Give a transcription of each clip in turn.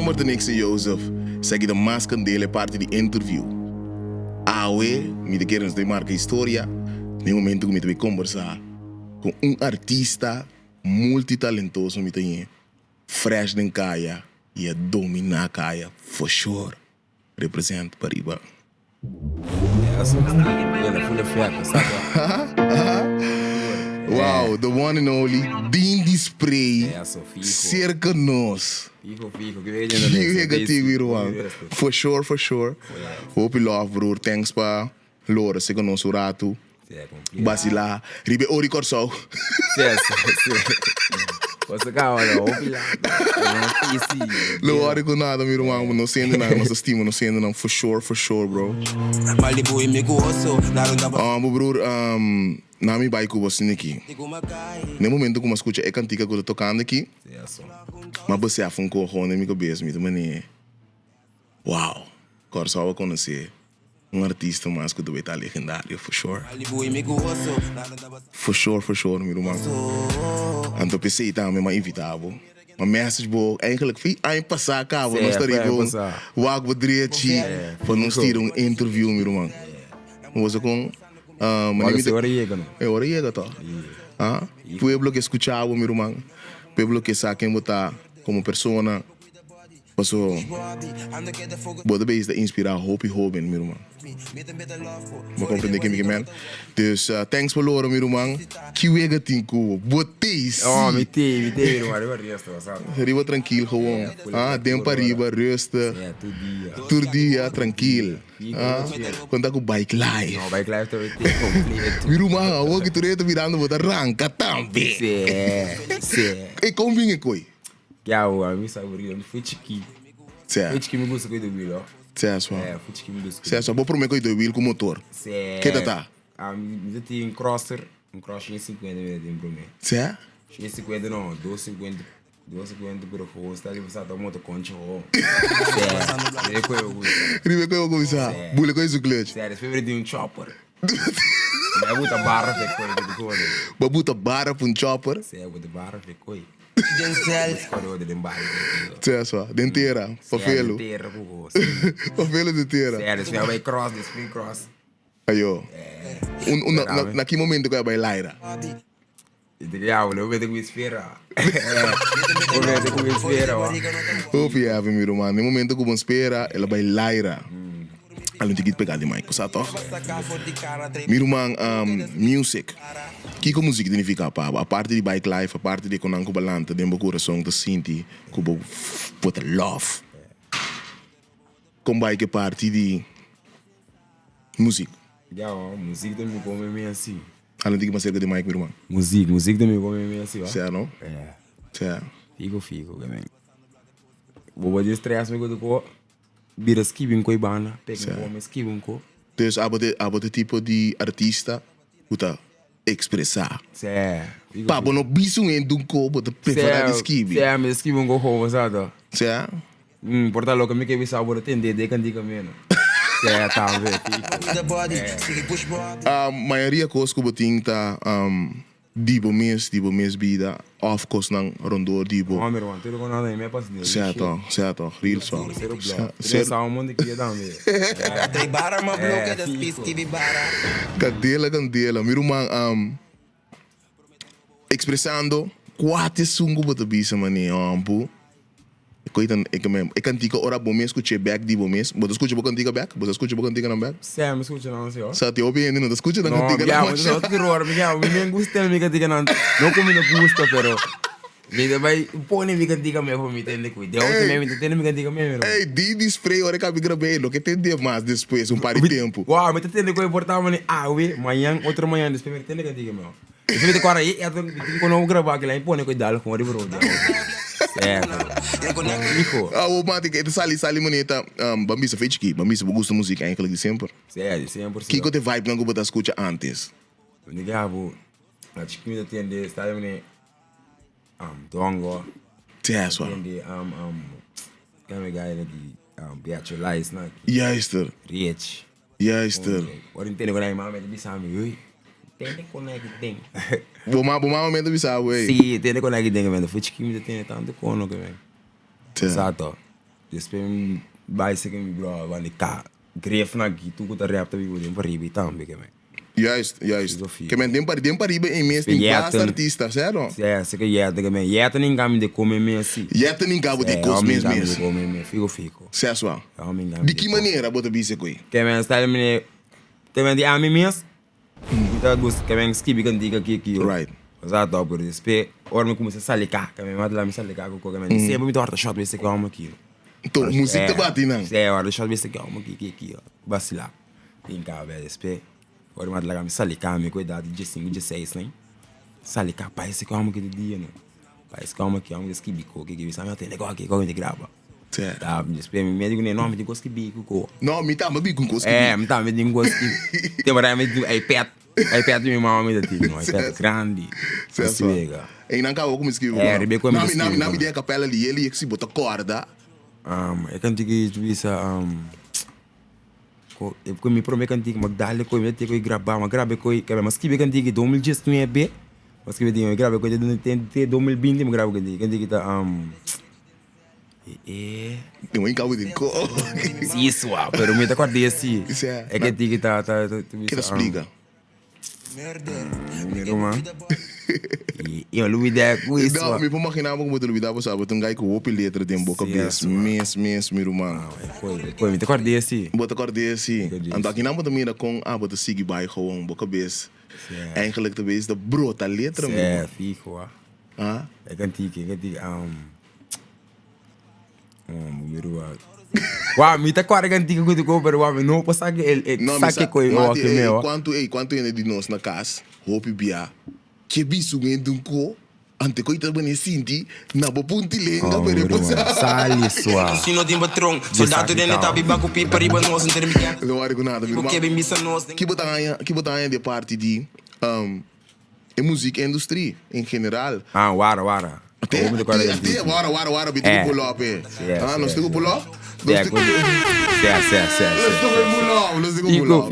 nummer de niks Joseph. Zeg je de masken delen parte di interview. Awe, mi de queremos de marca historia. No momento que me te conversar com artista multitalentoso me tem fresh den kaya e a dominar kaya for sure. Represent Pariba. Ja, så gäller fulla fjäkar, Wow, the one and only Dean Display. Ja, så fico. Circa nós. Fico, For sure, for sure. Hope you love, broer. Thanks pa. Lora, se conosco rato. Basila. Ribe ori corso. Você calma, não, ouve lá. Lo ori com nada, meu irmão. Não sendo nada, mas estima, não sendo nada. For sure, bro. Malibu e me gosto. Broer, na mi bike was aqui. No momento que eu escuto a cantiga que eu tô tocando aqui, mas você é um corro na minha cabeça, me também. Uau, agora só eu conhecer artista mais que do tá legendário, for sure. For sure, meu irmão. Então pensei também mais invitável. Uma message boa, eigenlijk foi aí passar cá, nós estaríamos o água direito para nós ter interview, meu irmão. Você com hora llega tá. Pueblo que escuchaba, meu irmão. Pueblo que sabe quem botar como persona. Passou. Bota bem de inspirar hope meu irmão. Vou compreender que me man. Dus thanks for Laura, meu irmão. Que wega tinko. Botei. Oh, me teve, irmão. Riba tranquilo, gewoon. Tempo arriba, rusta. Todo dia, tranquilo. Quando com bike live. Não, bike live também tem completo. Meu irmão, o que tu reta virando, bota arranca também. Sim. E como vem coi? Ja, hoor, mi sabori, eu fui chiqui. Fui chiqui me gusta com o wheel, ó. Certo. Fui chiqui me gusta. Certo, vou prometer com o wheel com motor. Certo. Que tá? Me tem um crosser em 50 minutos, prometo. Certo? Em 50 não, 250 por favor, está ali você tá moto concha, ó. Certo. Ribe com o coisa. Bule com isso clutch. Certo, foi de um chopper. Babuta barra fe coi de coisa. Babuta barra para chopper. Certo, babuta barra fe coi. Certo, denteira, papelo. Denteira, pô. Papelo denteira. Certo, se vai cross, spin cross. Ayo. Naquele momento que eu vai laira. Ja, eu weet que me espera. Eu weet que me espera, ó. Hope you have meu irmão. No momento que eu espera, ela vai laira. Além de que pegar de mais coisa, tá? Meu irmão, music. Que como música significa para a parte de bike life, a parte de quando balanta, de meu coração te sente, como put love. Como bike parte de música. Ja, música também come meio assim. Além de que mais cerca de Mike, meu irmão. Música também come meio assim, ó. Certo, não? É. Certo. Fico, também. Vou de estresse, me gosto vira skibing com ibana, pega um skibing com. Dus abo tipo de artista, uta expressar. Certo. Pa, bono bisu en dunko, bota preparar de skibi. Certo, me skibing com como, sabe? Certo? Porta louca, me que vi sabor atender, de candiga menos. Certo, tá, velho. A maioria coisas que botin tá dibo mes vida, of course nang rondor dibo. Oh, meu irmão, tudo com nada aí, me passa dele. Certo, real song. Certo, um mundo que ia dar um Tem bara, uma bloca das pistas que vi bara. Candela, meu irmão, expressando quatro sungo bota bisa mani, ampu. Ik kan tika ora bom mês escutar back di bom mês, você escuta bom cantiga back, você escuta bom cantiga não back. Sim, me escuta não sei ó. Só te ouvi ainda não escuta não cantiga não. Não, eu tô terror, me gusta me cantiga não. Não como não gusta, pero me vai põe me cantiga mesmo para me entender cuidado. Eu me entender me cantiga mesmo. Ei, di spray ora que gravei, lo que tem dia mais depois par de tempo. Uau, me entender que eu importava mani we manhã, outro manhã depois me entender cantiga mesmo. Eu me decora aí, eu quando eu gravar aquilo aí põe cuidado com o bro. O mate que sali moneta, bambisa fez aqui, bambisa gosta de música eigenlijk de sempre. Sério, 100%. Que que te vibe não que você escuta antes? Ligavo, a chiquinha tem de estar ali, dongo. Certo. Tem kami gaya de Beatrice, né? Juister. Rich. Juister. Ora entende quando a mãe me disse a mim, tem conecte tem. Boma momento bisa we. Sim, tem conecte tem, mas foi chiquinha tem tanto cono que vem. Exato. Después vai ser que mi bro van de cá. Gref na aqui, tu que rap também vou para riba também que me. Juist. Que men tem para riba em mês tem bastante artistas, certo? É, sei que é, que me. É, tem ninguém de comer me assim. Já tem ninguém de comer mesmo. De comer me, fico. Certo. De que maneira bota bise coi? Que men está me que men de a mim mesmo. Então gosto que men skibi kan diga aqui. Right. Exato, tá por despe. Ora me começa a salicar, que men mata lá me salicar com que men. Sempre me torta shot esse que eu amo aqui. Então, música te bate não? É, ora shot esse que eu amo aqui, ó. Vacilar. Tem cá, velho, despe. Ora mata lá me salicar, me cuidado de 5, de 6, né? Salicar, pai, esse que eu amo aquele dia, né? Pai, esse que eu amo aqui, eu amo skibi co, que sabe até legal aqui, como a gente grava. Certo. Tá, despe me digo nem nome de skibi co. Não, me tá, me bico com coisa. É, me tá, me digo skibi. Tem para me digo, iPad mi mamma mi da tipo, no? iPad grande. Certo. E não acabou como escreveu. É, ribe como escreveu. Na minha capela ali, ele que se bota corda. Eu canto que tu visa eu me prometo canto que magdale ko me te ko gravar, mas grave ko que mas que canto que 2019 mas que me grave ko de 2020 me grave canto que tá Tem um encargo de co. Isso, pero me tá com desse. É que que tá que te explica. E eu não me der com isso. Não, me imaginar como tu não me sabe, tu um gajo com o letra de boca mês, meu irmão. Foi, me te acordei assim. Bota acordei assim. Então aqui não bota mira com bota seguir bij gewoon boca bes. Eigenlijk de wees de brood a letra meu. É, fico, ah. É cantique, Uau, me tá quase cantiga com o copo, uau, não passa que ele saque coi o que meu. Quanto ele de nós na casa, hope bia. Que bicho ngendo ko. Ante ko ita bane sinti na bopunti lenga pere passar. Sali sua. Sino de patrão, soldado de neta biba com pipa riba nós não termina. Não há nada, meu irmão. Porque bem missa nós. Que botanha de parte de a música indústria em geral. Ah, wara. Até wara bitu pulo pe. Ah, nós temos pulo. Let's go pulo.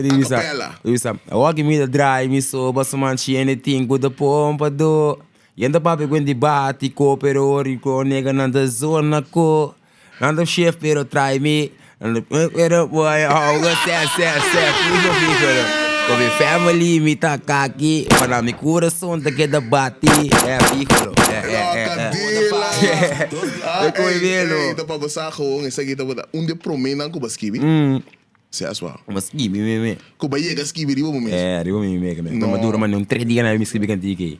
Divisa. Walk me the drive me so but some she anything with the pompa do. Yenda papi quindi batti ko pero rico nega nanda zona ko. Nanda chef pero try me. And the boy fico. Come family me tá aqui para me coração da que da bate é fico. É coivelo. Dá para passar com essa aqui tá onde promena com baskibi. Se aswa. Baskibi me. Com baía baskibi ribo momento. É, ribo me que como dura mas 3 dias na me escrevi cantique.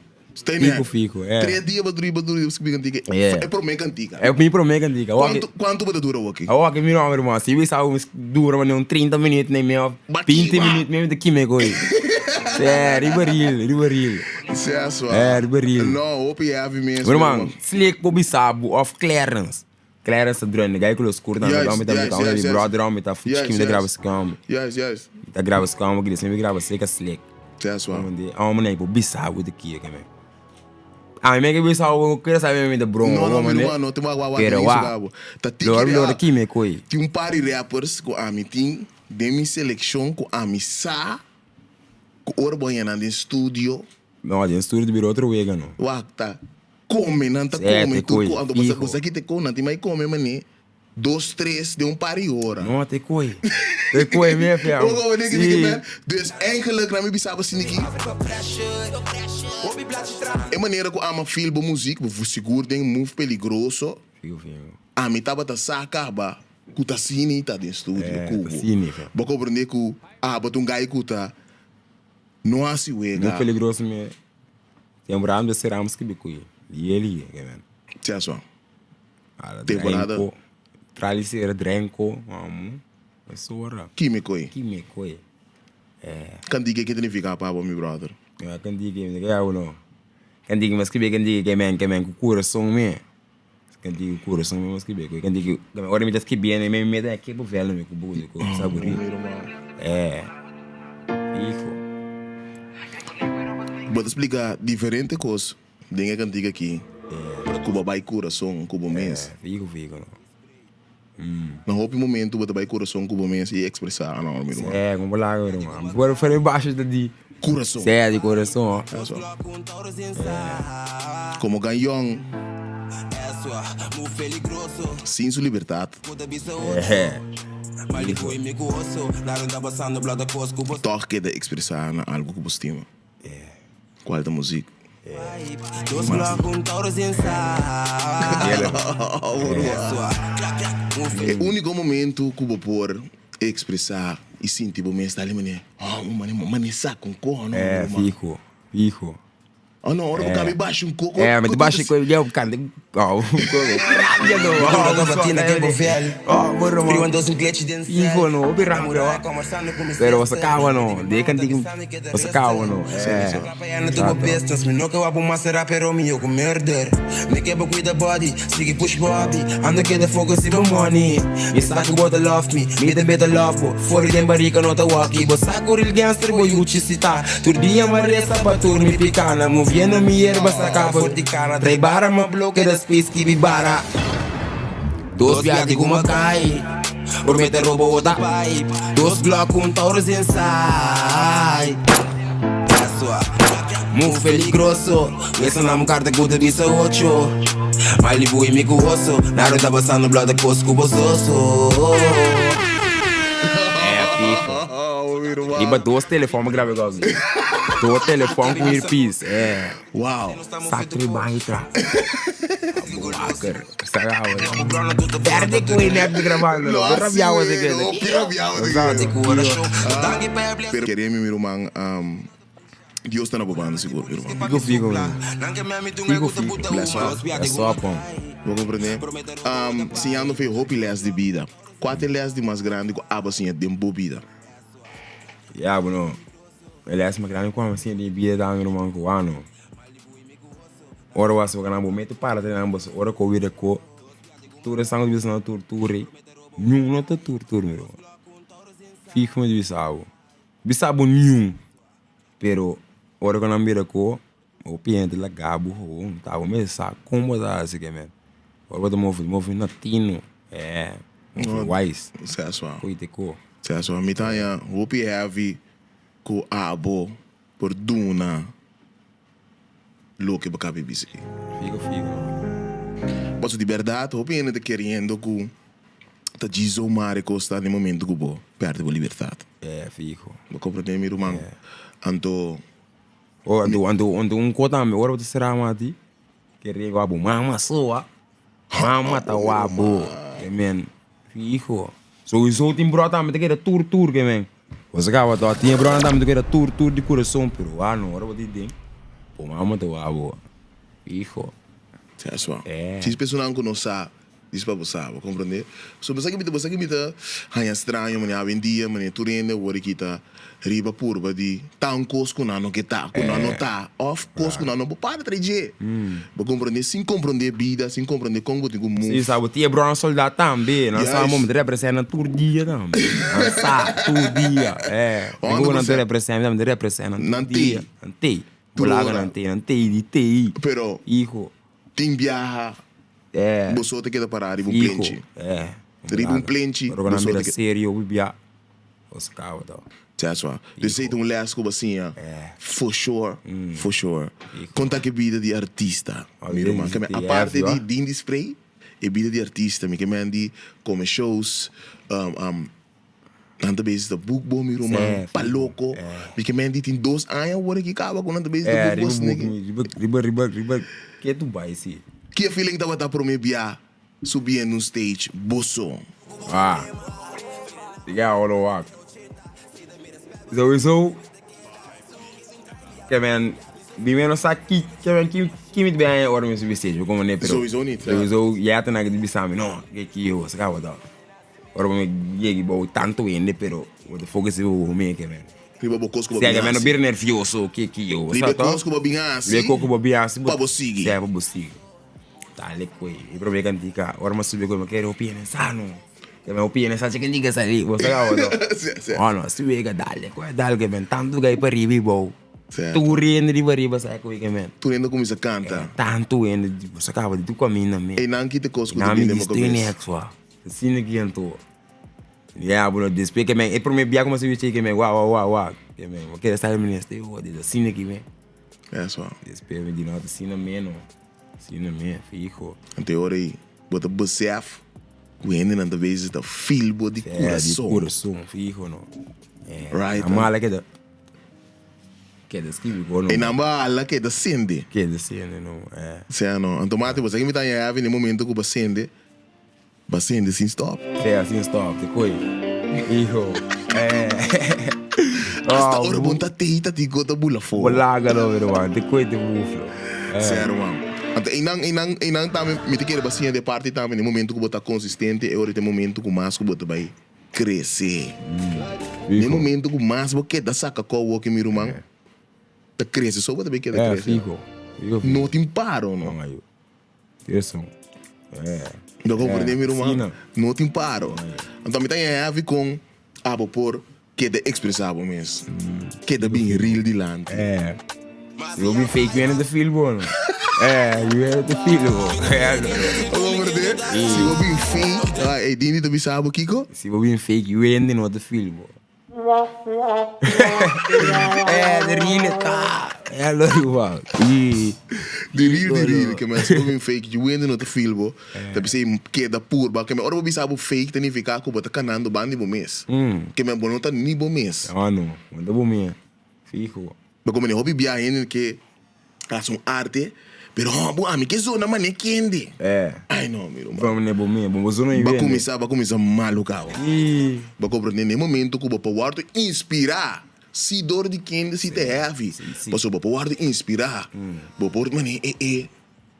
Fico. 3 dias baduri baskibi cantique. É promena cantica. É me promena cantica. Quanto vai durar o aqui? Ok, meu irmão, se você sabe dura mas 30 minutos nem meio 20 minutos mesmo daqui me coi. É, ribaril. Se aswa. É, ribaril. Não, opi have mesmo. Irmão, slick Bobby Sabo of Clarence drone, gai com os curtas, não me tá me calma, de brother, não me tá fudido, me grava esse calma. Yes. Tá grava esse calma, que ele me grava slick. Se aswa. Onde nem Bobby Sabo daqui, que me. Ah, me que Bobby Sabo, quero saber me da bro. Não, tem uma pero tá lo aqui me coi. Tem um par de rappers com a meeting, demi seleção com a missa, com orbanha na estúdio. Não, de estúdio virou outro wega não. Tá. Come, não tá come, tu quando você aqui te come, não tem mais come, mané. 2, 3 de par de hora. Não, te coi. Te coi me fiam. Dus eigenlijk na me bisaba siniki. É maneira que ama filme música, vou seguro tem move peligroso. Figo. A me tava tá saca ba, ku tá cine tá de estúdio, cubo. Cine. Boko aprender ku botung gai ku tá não assim wega. Muito peligroso me. Lembrando de seramos que bicui. E ele, man. Tia só. Tempo nada. Traliceira, drenco, é sora. Químico. Candiga que significa para meu brother. Candiga, que é o não. Candiga, mas que man, com coração me. Candiga, coração me, mas que bem. Candiga, agora me diz que bem, me dá aqui pro velho, me cubo, sabor. É. Fico. Vou te explicar diferente coisa. Denga cantiga aqui. Cuba vai coração, cuba mês. Fico. No hope momento, você vai coração, cuba mês e expressar, não, meu irmão. É, como lá, meu irmão. Agora eu falei embaixo de coração. É, de coração, ó. Como ganhão. Sin su libertad. Toch queda expressar na algo que você estima. Qual da música? É o único momento que eu por expressar e sentir o mesmo ali, mané. Mané saco um corno. Fico. Oh, não, hora que eu cabe baixo um coco. Mas debaixo que eu canto. Fico no, pero você calma não, de cantigo, você calma não. Me no que eu abo macerar, pero me eu merder. Me quebra cuida body, sigue push body. Ando que de fogo se money. Me saco bota love me the better love for. For them barica não tá walkie, but saco real gangster boy uchi cita. Tur dia maresa pra tur me picana, moviendo mi erva saca por de cara. Trai bara ma bloque da space que bibara. Dos viagens como cai. Por meter roubo outra pipe. Dos Glock com Taurus inside. Move peligroso. Essa não é uma carta que de 8. Malibu e mico osso. Naro tá passando blood da cosco bozoso. Fico. Iba 2 telefones grave igualzinho. 2 telefones com earpiece. Uau. Saco de baita. Perde com ele aqui gravando. Não rabiava de que. Pero queremos, meu irmão, Deus está na bobanda, seguro, meu irmão. Fico. É só pão. Vou compreender? Se eu não fez roupa les de vida, qual é les de mais grande que a assim é de bobida? Bueno, ele é mais grande como assim de vida da meu irmão com ano. Ora was we gaan momento para ter ambos ora ko weer ko tour sang bis na tour nyung no tour meu fico me bisabo nyung pero ora ko na mira ko o piente la gabo o tava me sa como da assim que men ora do move na tino wise c'est à soi coite ko c'est à soi mitanya hope have ko abo por duna lo que bacabe bisiki. Fico. Mas de verdade, eu penso que querendo que tá dizo mare costa no momento que bo perde a liberdade. Fico. Vou compreender meu irmão. Anto ando kota me ora será mati. Queria abo mama soa. Mama tá abo. Men. Fico. Sowieso tem brota me que tour que men. Você acaba tá tinha brota me que tour de coração pero ano ora vou dizer. Pô, mama tô abo. Fico. C'est à soi. Se as pessoas não conhecem, diz para você, vou compreender. So você que me tá hanya estranho, mania vendia, mania turene, ora que tá riba purba de tão cosco não que tá, não tá off cosco não para trazer. Vou compreender, sem compreender vida, sem compreender como tem como. Sim, sabe, tinha brona soldado também, não sabe como representa todo dia também. Não sabe todo dia. Não representa não dia. Bolaga não tem de TI. Pero hijo tem viaja. Você te queda parar e um plente. Riba um plente. Agora não é sério, eu via os carros tá. C'est ça. Dus sei um lesco assim, for sure. Conta que vida de artista, meu irmão. A parte de indisplay, é vida de artista, me que mandi come shows, nanta vezes da bookbo meu irmão, paloko, me que mandi tem 2 anos agora que acaba com nanta vezes da bookbo. Riba, que tu vai se? Que feeling tava tá promebia subir no stage, bosso. Diga all walk. Sowieso, que men, bimeno saki, que men que me bem agora me subir stage, como né, pero. Sowieso niet. Sowieso, já tá na que bisami, não, que eu, se acaba da. Agora me llegue bo tanto ende, pero o de fogo se o me que men. Riba bocosco babinha. Se é que men bir nervioso, que eu. Riba bocosco babinha assim. Riba bocosco babinha assim. Para você. Se é para você. Tá leque, e problema cantica, agora me subir como quero opinião sano. Que me opinião sano que diga sair, você acaba da. Oh no, se vega dale que men tanto gai para riba bo. Tu rindo riba sai que men. Tu rindo como se canta. Tanto ende, você acaba de tu caminho men. E não que te cosco de bem mo cabeça. Assim que ento. Bueno, después que men, é por me bia como se viste que men, uau. Que men, eu quero sair ministro, eu digo assim que men. É só. Después me diz assim menos. Sim, não é, fico. Então, ora aí, bota besef, que ainda não vezes da filbo de coração. De coração, fico, não. Right. A mala que da escrever, não. E na bala que da sende. Que da cena, não. Certo, não. Automático, você que me tá aí, no momento que você sende sem stop. Assim, stop, te coi. Fico. Hasta ora bom tá teita de gota bula fora. Bolaga, não, meu irmão, te coi de buflo. Certo, mano. Então, inang também, me te querer bacia de parte também, no momento que você tá consistente, é hora de momento que mais que você vai crescer. No momento que mais você quer dar saca com o que meu irmão, tá crescer, só você vai querer crescer. Fico. Não te paro, não. Não, aí. Isso. Não compreende, meu irmão? Não te paro. Então, me tem a ver com a por que de expressar mesmo. Que de bem real de lá. Eu vou fake ainda do filho, mano. Eu era do filho, compreende? Se eu bem fake, é Dini também sabe, Kiko? Se eu bem fake, eu ainda não do filho, de real, tá. Logo, De real, que mas se eu bem fake, eu ainda não do filho, deve ser que da pura, que ora eu sabe fake, tem que ficar com bota canando bandi bom mês. Que me bom não tá nem bom mês. Não, manda bom mês. Fico. Mas como eu hobby viajar que faz arte, pero a mim que zona mané quente. Ai não, meu irmão. Vamos nebom mês, bom zona aí. Vai começar malucão. Vai compreender nem momento que o para o inspirar. Se dor de quente se te heavy. Passou para o inspirar. Vou por mané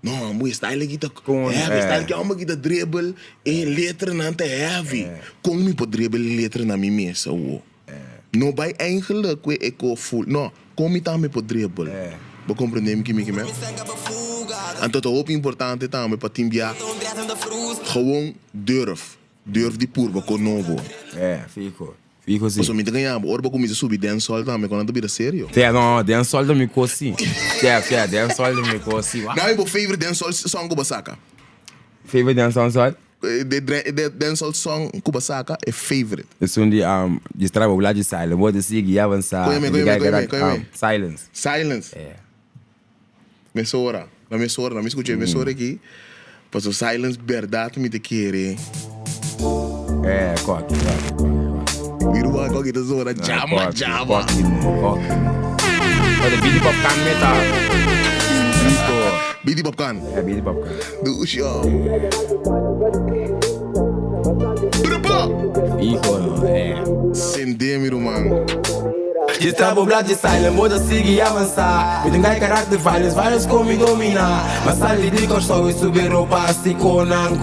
não, meu style aqui tá heavy, style que é uma que tá dribble e letra não tá heavy. Como me pode dribble letra na minha mesa, não vai eigenlijk que é full. Não, como também pode dribble. Vou compreender que me então é ook importante também para timbiar. Gewoon durf de purba com novo. Fico sim. Mas me ganhar, ora começa a subir dancehall também quando vira sério. Não, dancehall da me cosi. Dancehall da me cosi. Não é meu favorite dancehall song que saca. Favorite dancehall? De dancehall song que saca é favorite. Isso onde distrava o lado de silence, vou seguir avançar. Silence. Mesora, na me escutei mesora aqui. Passou silence verdade me te querer. Coque. Viru coque da zona, jama. Olha, Billy Popcorn metal. Billy Popcorn. Billy Popcorn. Do show. Fico, Sende, meu irmão. Destrava o blado de silent, muda, siga e avançar. Me tengai carácter, vários como me dominar. Mas ali de costou e subir o passe com não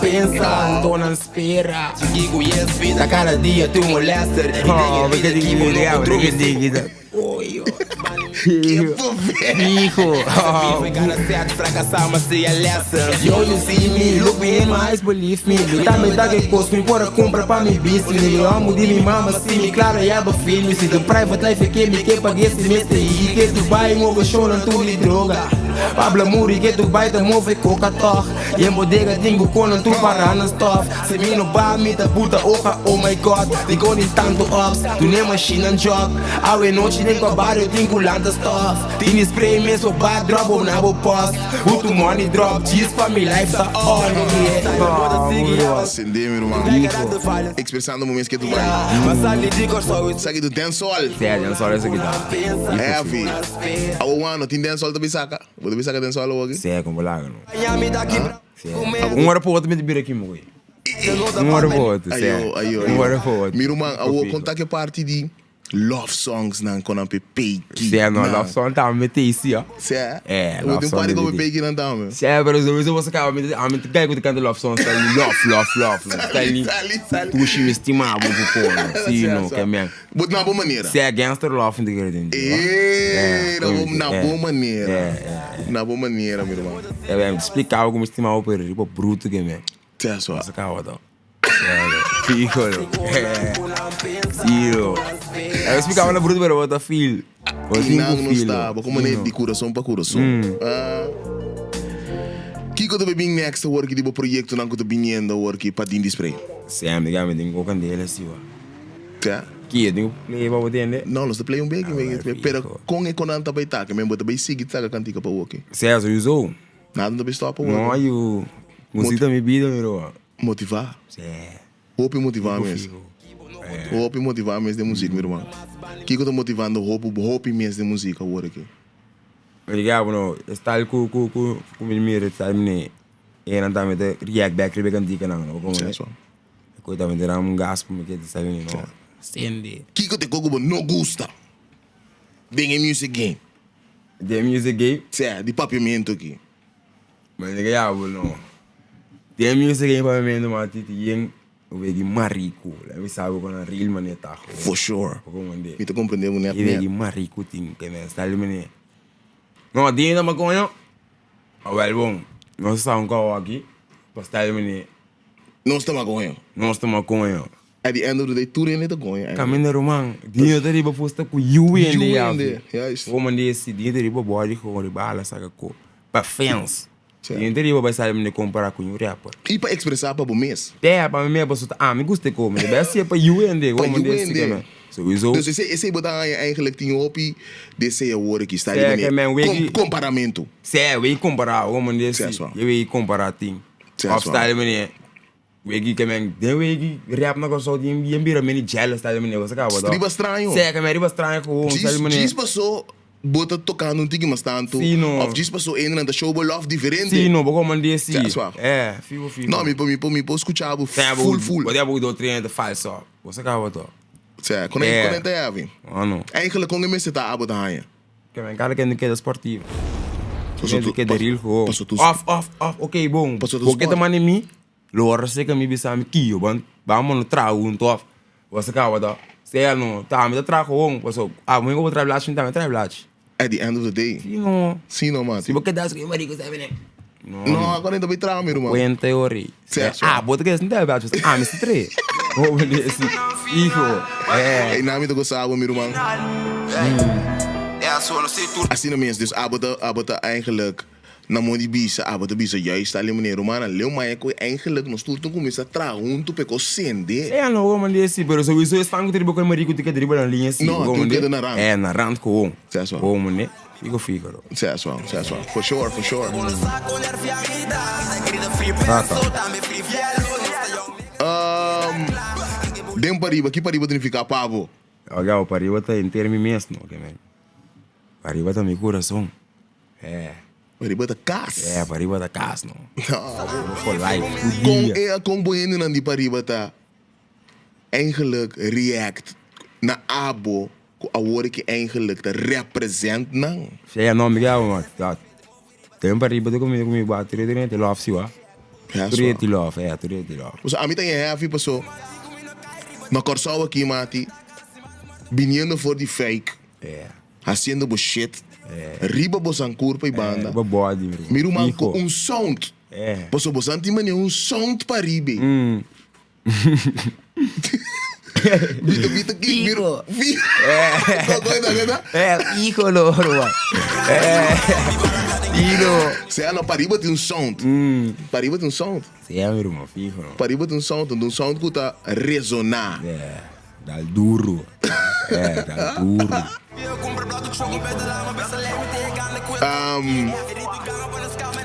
pensa, tô não espera. Digo yes, vida, cada dia tu molesta. porque tem que ligar, Hijo, we gotta say I fracassar, mas see a lesson. Yo, you see me, look me in my eyes, believe me. Também dá que custo, me pôr a compra pra me business. Eu amo de minha mama, se me claro, eu abo filme. Se do private life que me que paguei esse mês aí. Que tu vai, move chorando, tu de droga. Pablo Muri, que tu vai, te move coca-tor. E em bodega, dingo, quando tu parar no stuff. Se me no bar, me da puta oca, oh my god. Digo, nem tanto ups, tu nem machine job. Awe noite, nem com a bar, eu tenho lanta stuff. Tini spray me so bad drop on abo post. Who to money drop, cheese for me life tá on. Sende, meu irmão. Expressando momentos que tu vai. Mas ali de costou isso aqui do dancehall. dancehall esse aqui tá. Heavy. O ano tem dancehall também saca. Vou também sacar dancehall hoje. Como lá, não. Hora para outra me debir aqui, meu. Hora para outra, hora para outra. Meu irmão, eu vou contar que parte de love songs não quando eu peguei. Love song tá me isso, ó. Eu tenho parte que eu peguei não tá, meu. Mas eu vou sacar, me pego de canto love song, love. Tu se me estimava um pouco, sim, não, que é mesmo. Mas na boa maneira. Gangster love de grande. Na boa maneira. Na boa maneira, meu irmão. Explicar algo me estimava por tipo bruto que é mesmo. É só. Sacar o dó. Fico, sim, eu explicava na bruto, pero outra filho. Não está, como maneira de coração para coração. Kiko to bem next work di proyecto nang kuto biniendo work para din display. Sam, digamos, tem que candela assim, ó. Tá? Que tem que play para entender? Não, nós play bem, pero com econanta para ita, que mesmo também sigue tá cantica para work. César usou. Nada não stop Não, eu... Música me vida, meu. Motivar. É. Hope motivar mesmo. Hope motivar mesmo de música, meu irmão. O que eu tô motivando hope mesmo de música agora aqui? Obrigado, não. Está com o meu está me e não tá me de react back que began dica não, como é. Coisa me dá gas para me que está vendo, não. Stende. O que eu te cogo não gosta? Bem em music game. The music game? Sim, de papiamento aqui. Mas obrigado, não. The music game para mim não mati tem o vegi marico. Eu sabe quando a real maneta. For sure. Como ande. Me te compreendemos né? E vegi marico tem que me está ali. Não, dinheiro não maconha. Well, bom. Nós estamos aqui. Para estar ali. Não estamos com Nós estamos maconha. At the end of the day, tudo ainda com ele. Caminho man. Dinheiro tá riba posta com UND. Juist. Como ande esse dinheiro riba body com riba ala saca com. Para fans. Certo. Dinheiro riba vai sair me comparar com o rapper. E para expressar para o mês. É, para mim é para me gusta como. Deve ser para UND. Como ande esse tema. Dus esse botar eigenlijk tem op desse award que está ali com comparamento. Se we comparar como ande esse. We comparar ting. Of style me Wegi que men de wegi rap na coisa de bira meni jealous tá ali você acaba da. Riba estranho. Se que me riba estranho com um sabe meni. Diz passou bota tocando um tique mas tanto. Of diz passou ainda na show love diferente. Sim, não, como ande sim. É, fico. Não, me escutar full. Pode haver do treino falso. Você acaba to. Se, quando é avin. Ah não. Eigenlijk kon me tá abo da hanha. Que men cara que não quer esportivo. Que de real off. OK, bom. Porque também me Lora se que me bisa me kio ban vamos no trago um tof você acaba da se não tá me trago um passou muito vou trabalhar assim também trabalhar at the end of the day sim não mano se você das que marico sabe né não agora ainda vai trago meu irmão em teoria bota que não deve me se tre vou ver esse e na me do gostava meu irmão assim não mesmo dus abota eigenlijk na mão de bisa, de bisa juist ali meneer Romana, leu maar ik eigenlijk nog stoel toen kom je traun tu peko sende. É não, como disse, pero sowieso é fango tribo com marico que driba na linha assim. Não, tu queda na rand. É na rand com. Certo. Como né? Fico. Certo. For sure. Dem pariba, que pariba significa pavo? Olha, o pariba tá em termo mesmo, ok, man. Pariba tá meu coração. É. Pariba da casa. Pariba da casa, não. For life. Com boeiende dan die pariba ta eigenlijk react na abo ko awore ki eigenlijk te represent nang. Saya não me gava, mas tem pariba de comigo bater de love siwa. Tudo love. Pues a mim tem heavy paso. Na corso aqui mati. Viniendo for die fake. Haciendo bullshit. Riba bosan curpa e banda. Body. Miru man com um sound. Posso bosan ti mania um sound para ribe. Vita que miru. Hijo loro. Se ela para riba tem um sound. Para riba tem um sound. Se é miru, fijo. Para riba tem um sound que tá resonar. Dal duro. Dal duro.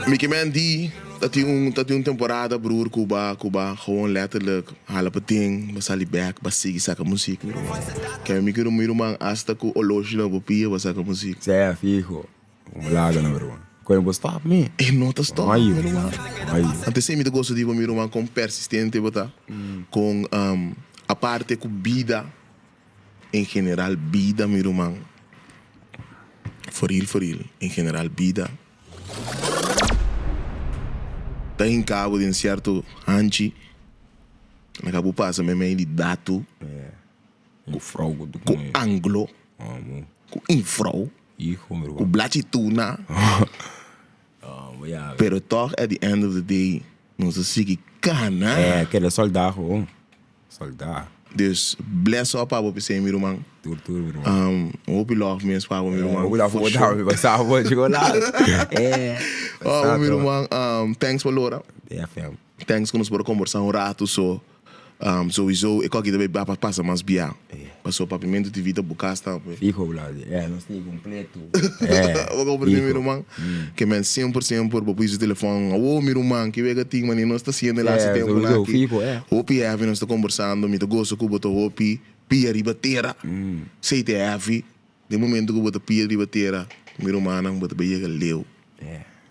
Mickey Man die dat hij een temporada broer Cuba gewoon letterlijk halapeting basali back basigi saka muziek kaya mikiro miro man hasta ku oloshi na bopia basaka muziek é fijo laga na bro quando você stop me e não tá stop aí antes me gosto de miro man com persistente bota com a parte com vida em general vida miro man for real em general vida tá em cabo de um certo anti na cabo passa mesmo de dato com anglo com infro com blatituna pero toch at the end of the day não se sigue cana aquele soldado dus bless up para você meu irmão hope love mesmo para meu irmão hope love for mas sabe chegou lá meu irmão thanks for Laura fam thanks que nos por conversar rato so Sowieso, ik kan aqui também passar mais bem. Passou para pimento de vida bocasta. Fico lá, não sei completo. Vou compreender, meu irmão. Que men 100% por o telefone. Oh, meu irmão, que vega ting, mas não está sendo lá esse tempo lá. Hopi é, nós está conversando, me gosto que botou hopi, pia ribateira. Sei te é, de momento que botou pia ribateira, meu irmão não botou bem leu.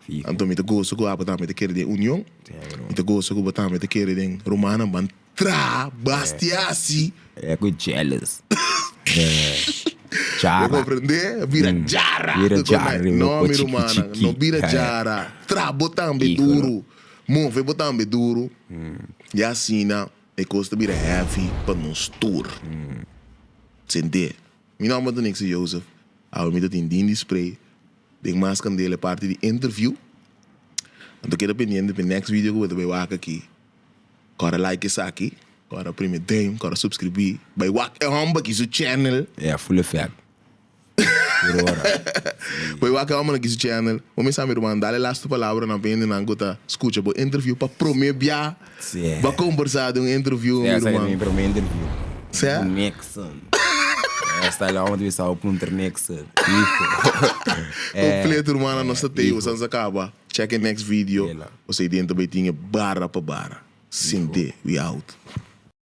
Então me gosto que botar me querer de união. Me gosto que botar me querer de romana ban tra bastiasi. É com jealous. Jara. Vou aprender? Vira jara. Vira jara. Não, meu irmão, não vira jara. Tra botambe duro. Move botambe duro. E assim, e custa vira heavy para nos tour. Sente. Meu nome é Nixie Joseph. Eu me dou em spray. Tem mais candela parte de interview. Então quero pendiente para o next video que eu vou ver aqui. Agora like isso aqui. Agora primeiro tem, agora subscrever. Vai wak é hamba aqui seu channel. Full effect. Vai wak é hamba aqui seu channel. Vamos saber irmão, dá last palavra na pende na gota. Escuta o interview para prometer bia. Para conversar de interview, meu irmão. Para interview. Certo? Nexon. Está lá onde está o ponto Nexon. Completo, irmão, nossa teia, você acaba. Check the next video. Você dentro também tinha barra para barra. Sente, we out.